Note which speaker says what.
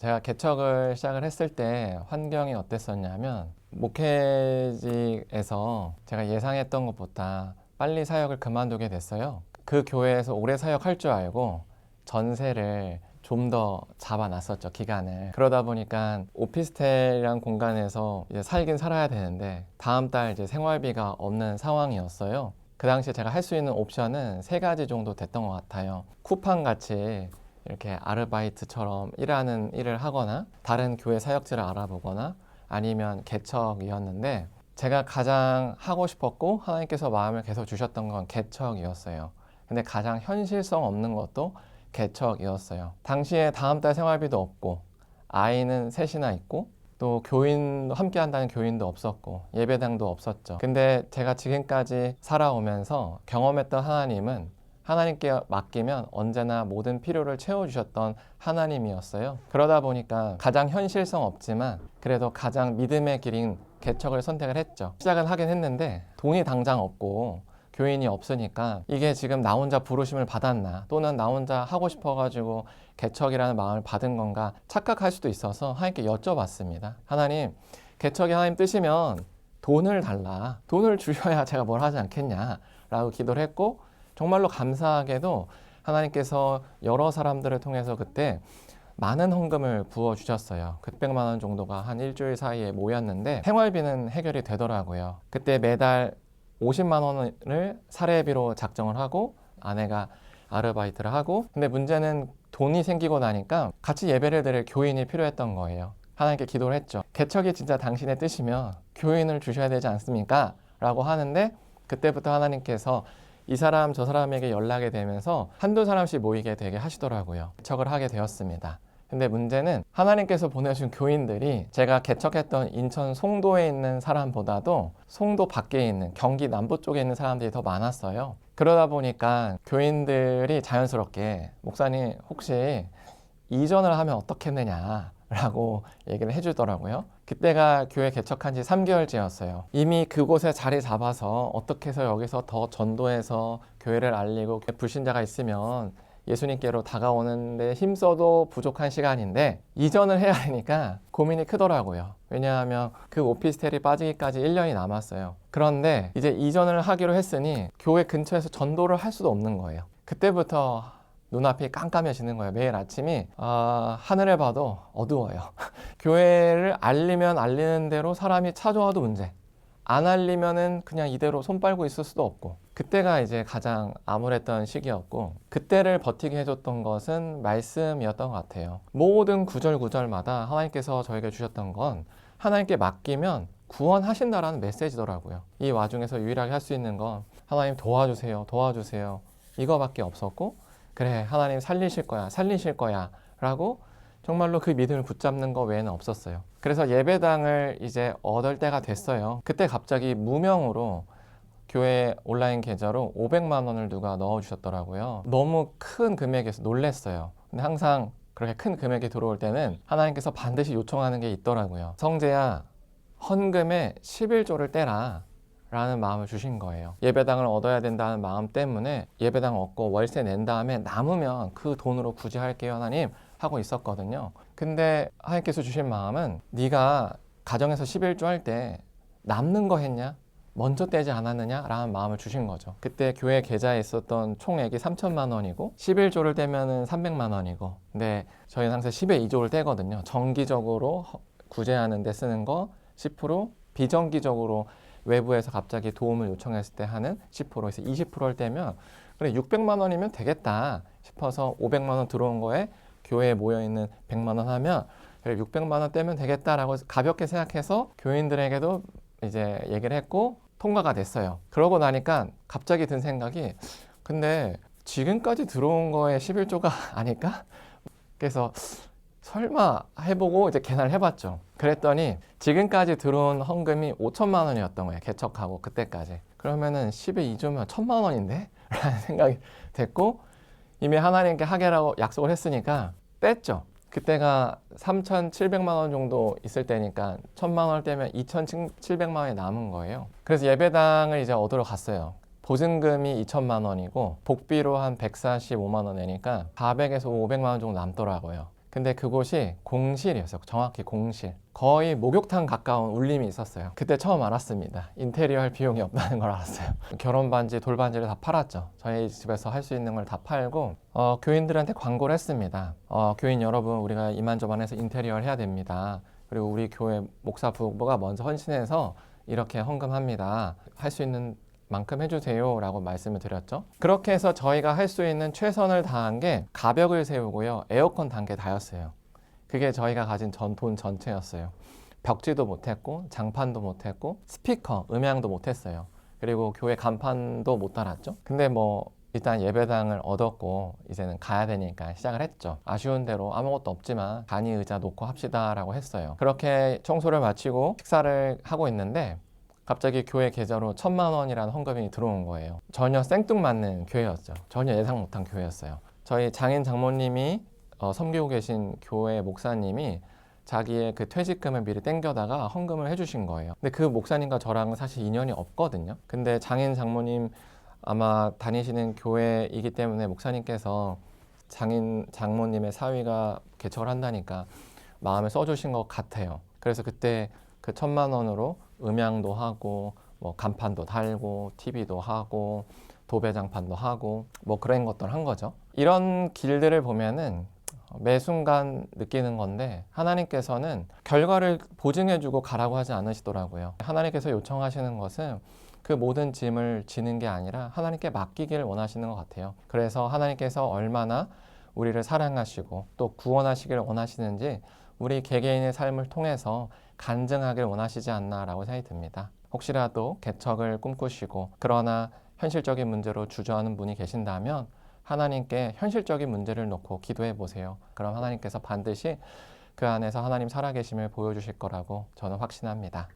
Speaker 1: 제가 개척을 시작을 했을 때 환경이 어땠었냐면 목회직에서 제가 예상했던 것보다 빨리 사역을 그만두게 됐어요. 그 교회에서 오래 사역할 줄 알고 전세를 좀 더 잡아놨었죠, 기간을. 그러다 보니까 오피스텔이란 공간에서 이제 살긴 살아야 되는데 다음 달 이제 생활비가 없는 상황이었어요. 그 당시에 제가 할 수 있는 옵션은 3가지 정도 됐던 것 같아요. 쿠팡 같이 이렇게 아르바이트처럼 일하는 일을 하거나 다른 교회 사역지를 알아보거나 아니면 개척이었는데 제가 가장 하고 싶었고 하나님께서 마음을 계속 주셨던 건 개척이었어요. 근데 가장 현실성 없는 것도 개척이었어요. 당시에 다음 달 생활비도 없고 아이는 셋이나 있고 또 교인도 함께 한다는 교인도 없었고 예배당도 없었죠. 근데 제가 지금까지 살아오면서 경험했던 하나님은 하나님께 맡기면 언제나 모든 필요를 채워주셨던 하나님이었어요. 그러다 보니까 가장 현실성 없지만 그래도 가장 믿음의 길인 개척을 선택을 했죠. 시작은 하긴 했는데 돈이 당장 없고 교인이 없으니까 이게 지금 나 혼자 부르심을 받았나 또는 나 혼자 하고 싶어가지고 개척이라는 마음을 받은 건가 착각할 수도 있어서 하나님께 여쭤봤습니다. 하나님, 개척이 하나님 뜻이면 돈을 달라. 돈을 주셔야 제가 뭘 하지 않겠냐 라고 기도를 했고 정말로 감사하게도 하나님께서 여러 사람들을 통해서 그때 많은 헌금을 부어주셨어요. 600만 원 정도가 한 일주일 사이에 모였는데 생활비는 해결이 되더라고요. 그때 매달 50만 원을 사례비로 작정을 하고 아내가 아르바이트를 하고 근데 문제는 돈이 생기고 나니까 같이 예배를 드릴 교인이 필요했던 거예요. 하나님께 기도를 했죠. 개척이 진짜 당신의 뜻이면 교인을 주셔야 되지 않습니까? 라고 하는데 그때부터 하나님께서 이 사람 저 사람에게 연락이 되면서 한두 사람씩 모이게 되게 하시더라고요. 개척을 하게 되었습니다. 근데 문제는 하나님께서 보내준 교인들이 제가 개척했던 인천 송도에 있는 사람보다도 송도 밖에 있는 경기 남부 쪽에 있는 사람들이 더 많았어요. 그러다 보니까 교인들이 자연스럽게 목사님 혹시 이전을 하면 어떻겠느냐 라고 얘기를 해주더라고요. 그때가 교회 개척한 지 3개월째였어요. 이미 그곳에 자리 잡아서 어떻게 해서 여기서 더 전도해서 교회를 알리고 불신자가 있으면 예수님께로 다가오는데 힘써도 부족한 시간인데 이전을 해야 하니까 고민이 크더라고요. 왜냐하면 그 오피스텔이 빠지기까지 1년이 남았어요. 그런데 이제 이전을 하기로 했으니 교회 근처에서 전도를 할 수도 없는 거예요. 그때부터 눈앞이 깜깜해지는 거예요. 매일 아침이 하늘을 봐도 어두워요. 교회를 알리면 알리는 대로 사람이 찾아와도 문제, 안 알리면은 그냥 이대로 손 빨고 있을 수도 없고 그때가 이제 가장 암울했던 시기였고 그때를 버티게 해줬던 것은 말씀이었던 것 같아요. 모든 구절구절마다 하나님께서 저에게 주셨던 건 하나님께 맡기면 구원하신다라는 메시지더라고요. 이 와중에서 유일하게 할 수 있는 건 하나님 도와주세요 도와주세요 이거밖에 없었고 그래 하나님 살리실 거야 라고 정말로 그 믿음을 붙잡는 거 외에는 없었어요. 그래서 예배당을 이제 얻을 때가 됐어요. 그때 갑자기 무명으로 교회 온라인 계좌로 500만 원을 누가 넣어주셨더라고요. 너무 큰 금액에서 놀랬어요. 근데 항상 그렇게 큰 금액이 들어올 때는 하나님께서 반드시 요청하는 게 있더라고요. 성재야, 헌금에 11조를 떼라 라는 마음을 주신 거예요. 예배당을 얻어야 된다는 마음 때문에 예배당 얻고 월세 낸 다음에 남으면 그 돈으로 굳이 할게요 하나님 하고 있었거든요. 근데 하나님께서 주신 마음은 네가 가정에서 11조 할 때 남는 거 했냐? 먼저 떼지 않았느냐? 라는 마음을 주신 거죠. 그때 교회 계좌에 있었던 총액이 3천만 원이고 11조를 떼면은 300만 원이고 근데 저희는 항상 10의 2조를 떼거든요. 정기적으로 구제하는 데 쓰는 거 10%, 비정기적으로 외부에서 갑자기 도움을 요청했을 때 하는 10%에서 20%를 떼면 그래 600만 원이면 되겠다 싶어서 500만 원 들어온 거에 교회에 모여있는 100만 원 하면 그래 600만 원 떼면 되겠다라고 가볍게 생각해서 교인들에게도 이제 얘기를 했고 통과가 됐어요. 그러고 나니까 갑자기 든 생각이 근데 지금까지 들어온 거에 11조가 아닐까? 그래서 설마 해보고 이제 계산을 해봤죠. 그랬더니 지금까지 들어온 헌금이 5천만 원이었던 거예요. 개척하고 그때까지. 그러면은 10에 2조면 1,000만 원인데? 라는 생각이 됐고 이미 하나님께 하게라고 약속을 했으니까 뗐죠. 그때가 3,700만 원 정도 있을 때니까 1,000만 원을 떼면 2,700만 원이 남은 거예요. 그래서 예배당을 이제 얻으러 갔어요. 보증금이 2천만 원이고 복비로 한 145만 원 내니까 400에서 500만 원 정도 남더라고요. 근데 그곳이 공실이었어요. 정확히 공실. 거의 목욕탕 가까운 울림이 있었어요. 그때 처음 알았습니다. 인테리어 할 비용이 없다는 걸 알았어요. 결혼 반지, 돌 반지를 다 팔았죠. 저희 집에서 할 수 있는 걸 다 팔고 교인들한테 광고를 했습니다. 교인 여러분, 우리가 이만저만해서 인테리어를 해야 됩니다. 그리고 우리 교회 목사 부부가 먼저 헌신해서 이렇게 헌금합니다. 할 수 있는 만큼 해주세요 라고 말씀을 드렸죠. 그렇게 해서 저희가 할 수 있는 최선을 다한 게 가벽을 세우고요, 에어컨 단 게 다였어요. 그게 저희가 가진 돈 전체였어요. 벽지도 못했고 장판도 못했고 스피커, 음향도 못했어요. 그리고 교회 간판도 못 달았죠. 근데 뭐 일단 예배당을 얻었고 이제는 가야 되니까 시작을 했죠. 아쉬운 대로 아무것도 없지만 간이 의자 놓고 합시다 라고 했어요. 그렇게 청소를 마치고 식사를 하고 있는데 갑자기 교회 계좌로 1,000만 원이라는 헌금이 들어온 거예요. 전혀 생뚱맞는 교회였죠. 전혀 예상 못한 교회였어요. 저희 장인 장모님이 섬기고 계신 교회 목사님이 자기의 그 퇴직금을 미리 땡겨다가 헌금을 해주신 거예요. 근데 그 목사님과 저랑은 사실 인연이 없거든요. 근데 장인 장모님 아마 다니시는 교회이기 때문에 목사님께서 장인 장모님의 사위가 개척을 한다니까 마음에 써주신 것 같아요. 그래서 그때 그 1,000만 원으로 음향도 하고 뭐 간판도 달고 TV도 하고 도배장판도 하고 뭐 그런 것들 한 거죠. 이런 길들을 보면은 매 순간 느끼는 건데 하나님께서는 결과를 보증해주고 가라고 하지 않으시더라고요. 하나님께서 요청하시는 것은 그 모든 짐을 지는 게 아니라 하나님께 맡기기를 원하시는 것 같아요. 그래서 하나님께서 얼마나 우리를 사랑하시고 또 구원하시기를 원하시는지 우리 개개인의 삶을 통해서 간증하길 원하시지 않나라고 생각이 듭니다. 혹시라도 개척을 꿈꾸시고 그러나 현실적인 문제로 주저하는 분이 계신다면 하나님께 현실적인 문제를 놓고 기도해 보세요. 그럼 하나님께서 반드시 그 안에서 하나님 살아계심을 보여주실 거라고 저는 확신합니다.